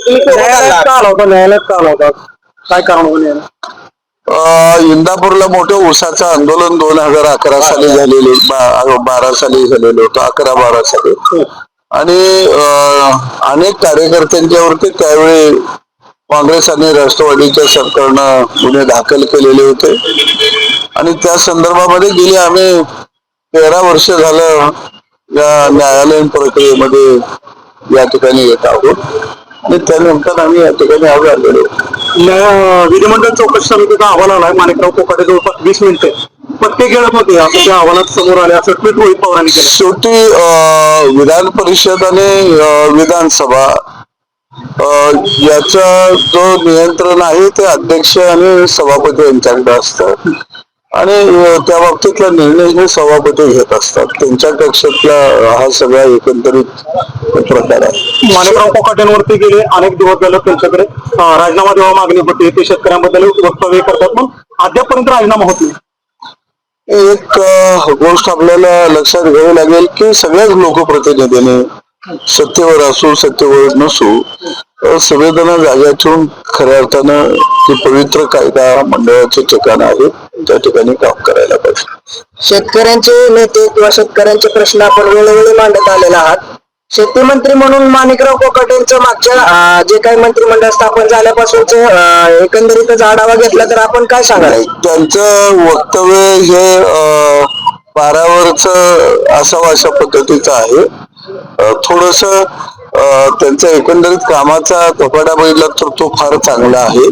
न्यायालयात का आला होता काय कारण होईल? इंदापूरला मोठं ऊसाचं आंदोलन 2011 साली झालेले 12 साली झालेलं होतं 11-12 साली आणि अनेक कार्यकर्त्यांच्यावरती त्यावेळी काँग्रेस आणि राष्ट्रवादीच्या सरकारनं गुन्हे दाखल केलेले होते आणि त्या संदर्भामध्ये गेली आम्ही 13 वर्ष झालं या न्यायालयीन प्रक्रियेमध्ये या ठिकाणी येत आहोत आणि त्यानंतर आम्ही या ठिकाणी आलेलो. विधिमंडळ चौकशी समितीचा अहवाल आलाय. माणिकराव कोकाटे जवळपास 20 मिनिटे पत्ते खेळत होते असं त्या अहवालात समोर आले असं ट्विट रोहित पवारांनी केलं. शेवटी विधान परिषद आणि विधानसभा याचा जो नियंत्रण आहे ते अध्यक्ष आणि सभापती यांच्याकडे असतं आणि त्या बाबतीतला निर्णय हे सभापती घेत असतात. त्यांच्या कक्षातला हा सगळा एकंदरीत प्रकार आहे. माणिकराव कोकाटेंवरती गेले अनेक दिवस झालं त्यांच्याकडे राजीनामा देवा मागणी होती. ते शेतकऱ्यांबद्दल वक्तव्य करतात पण अद्यापर्यंत राजीनामा होत नाही. एक गोष्ट आपल्याला लक्षात घ्यावी लागेल की सगळ्याच लोकप्रतिनिधींनी सत्तेवर असू सत्तेवर नसू संवेदना जागा ठेवून खऱ्या अर्थानं जे पवित्र कायदा मंडळाचे ठिकाण आहे त्या ठिकाणी काम करायला पाहिजे. शेतकऱ्यांचे नेते किंवा शेतकऱ्यांचे प्रश्न आपण वेळोवेळी मांडत आलेला आहात. शेती मंत्री म्हणून माणिकराव कोकाटेंचं मागच्या जे काही मंत्रिमंडळ स्थापन झाल्यापासूनच एकंदरीतच आढावा घेतला तर आपण काय सांगाल? त्यांचं वक्तव्य हे पारावरच असावं अशा पद्धतीचं आहे. थोडस त्यांचा एकंदरीत कामाचा कपाडा बघितला तर तो फार चांगला आहे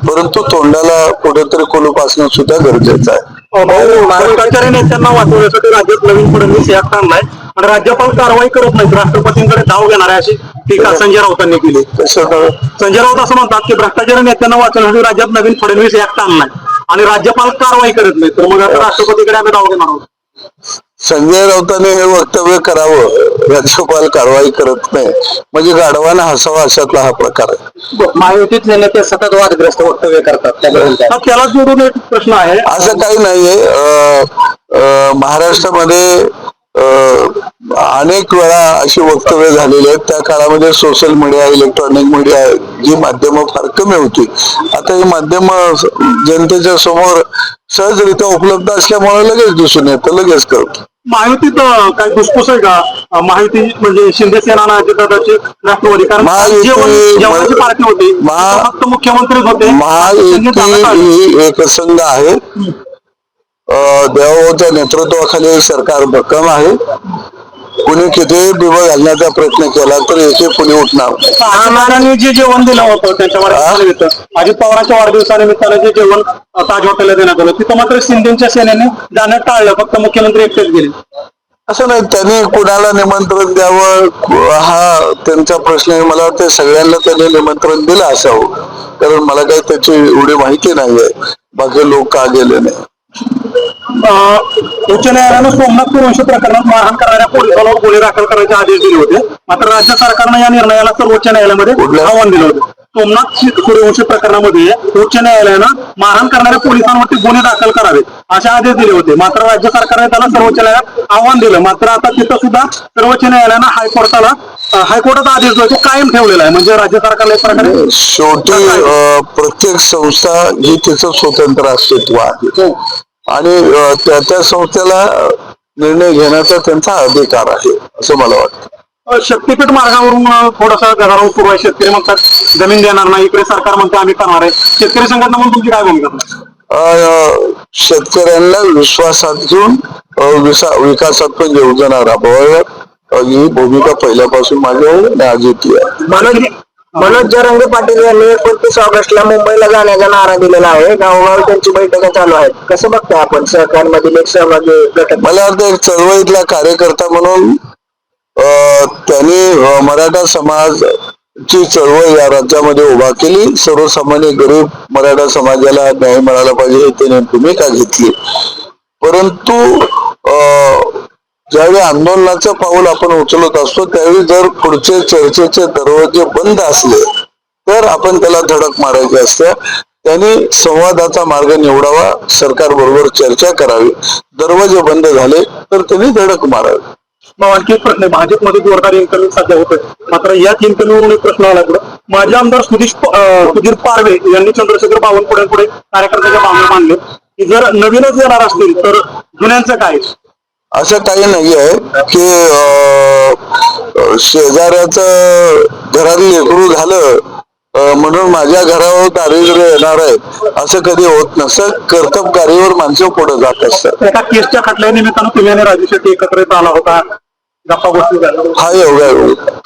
परंतु तोंडाला कुठेतरी कुलूप असणं सुद्धा गरजेचं आहे. भ्रष्टाचारी नेत्यांना वाचवण्यासाठी राज्यात नवीन फडणवीस ऍक्ट आणलाय आणि राज्यपाल कारवाई करत नाहीत राष्ट्रपतींकडे धाव घेणार आहे अशी टीका संजय राऊतांनी केली. संजय राऊत असं म्हणतात की भ्रष्टाचारी नेत्यांना वाचवण्यासाठी राज्यात नवीन फडणवीस ऍक्ट आणलाय आणि राज्यपाल कारवाई करत नाही तर मग आता राष्ट्रपतीकडे आम्ही धाव घेणार आहोत. संजय राऊतांनी हे वक्तव्य करावं राज्यपाल कारवाई करत नाही म्हणजे गाढवानं हसावा अशातला हा प्रकार आहे. महायुतीतले नेते सतत वादग्रस्त वक्तव्य करतात त्याला जोडून एक प्रश्न आहे. असं काही नाहीये. महाराष्ट्रामध्ये अनेक वेळा अशी वक्तव्य झालेली आहेत. त्या काळामध्ये सोशल मीडिया इलेक्ट्रॉनिक मीडिया जी माध्यमं फार कमी होती. आता ही माध्यमं जनतेच्या समोर सहजरित्या उपलब्ध असल्यामुळे लगेच दिसून येतं लगेच कळतं. महायुतीत काही घुसपूस आहे का? महायुती म्हणजे शिंदे सेना अजितदादाची राष्ट्रवादी कारण जेवणाची पार्टी होती फक्त मुख्यमंत्रीच होते. महायुती ही एक संघ आहे. देवाभाऊच्या नेतृत्वाखाली सरकार भक्कम आहे. कुणी कितीही बिबा घालण्याचा प्रयत्न केला तर एके कुणी उठणार. महाराजांनी जे जेवण दिलं होतं त्यांच्यावर अजित पवारांच्या वाढदिवसानिमित्तानं जे जेवण ताज हॉटेलला देण्यात आलं तिथं मात्र शिंदेच्या सेनेने जाणं टाळलं फक्त मुख्यमंत्री एकटेच गेले. असं नाही त्यांनी कुणाला निमंत्रण द्यावं हा त्यांचा प्रश्न आहे. मला वाटतं सगळ्यांना त्यांनी निमंत्रण दिलं असावं कारण मला काही त्याची एवढी माहिती नाहीये बाकी लोक का गेले नाही. उच्च न्यायालयानं सोमनाथ सूर्यवंशी प्रकरणात मारहाण करणाऱ्या पोलिसांवर गुन्हे दाखल करायचे आदेश दिले होते मात्र राज्य सरकारनं या निर्णयाला सर्वोच्च न्यायालयामध्ये आव्हान दिलं होतं. सोमनाथ सूर्यवंशी प्रकरणामध्ये उच्च न्यायालयानं मारहाण करणाऱ्या पोलिसांवरती गुन्हे दाखल करावे असे आदेश दिले होते मात्र राज्य सरकारने त्याला सर्वोच्च न्यायालयात आव्हान दिलं. मात्र आता तिथं सुद्धा सर्वोच्च न्यायालयानं हायकोर्टाचा आदेश जो कायम ठेवलेला आहे म्हणजे राज्य सरकारला एक प्रकारे शेवटी प्रत्येक संस्था ही तिचं स्वतंत्र अस्तित्व आहे आणि त्या संस्थेला निर्णय घेण्याचा त्यांचा अधिकार आहे असं मला वाटतं. शक्तीपीठ मार्गावरून थोडासा गदारोळ सुरू आहे. शेतकरी म्हणतात जमीन देणार नाही इकडे सरकार म्हणते आम्ही करणार आहे. शेतकरी संघटना म्हणून तुमची काय भूमिका? शेतकऱ्यांना विश्वासात घेऊन विकासात्मक योजना राबवाव्यात ही भूमिका पहिल्यापासून माझी आहे आणि आजही आहे. मनोज जरांगे पाटील यांनी 29 ऑगस्टला मुंबईला जाण्याचा नारा दिलेला आहे. गावोगाव त्यांची बैठका चालू आहेत. कसं बघताय आपण सहकारमधील एक सहभागी घटक? मला वाटतं एक चळवळीतला कार्यकर्ता म्हणून त्यांनी मराठा समाजची चळवळ या राज्यामध्ये उभा केली. सर्वसामान्य गरीब मराठा समाजाला न्याय मिळाला पाहिजे हे त्याने भूमिका घेतली. परंतु ज्यावेळी आंदोलनाचं पाऊल आपण उचलत असतो त्यावेळी जर पुढचे चर्चेचे दरवाजे बंद असले तर आपण त्याला धडक मारायची असते. त्यांनी संवादाचा मार्ग निवडावा सरकार बरोबर चर्चा करावी. दरवाजे बंद झाले तर त्यांनी धडक मारावी. मग आणखी एक प्रश्न आहे, भाजपमध्ये जोरदार इन्कमिंग सध्या होतोय, मात्र याच इन्कमिंग एक प्रश्न आला पुढे. माजी आमदार सुधीर पारवे यांनी चंद्रशेखर बावनकुळेंपुढे कार्यकर्त्याच्या भावना मांडले की जर नवीनच येणार असतील तर जुन्यांचं काय? असं काही नाही आहे की शेजाऱ्याचं घरात लेकरू झालं म्हणून माझ्या घरावर दारिद्र्य येणार आहे असं कधी होत नसतं. कर्तबगारीवर माणसं पुढे जात असतात. एका केसच्या खटल्या निमित्तानं तुम्ही आणि राजू शेट्टी एकत्रित आला होता, गप्पा गोष्टी झाल्या. हा योगा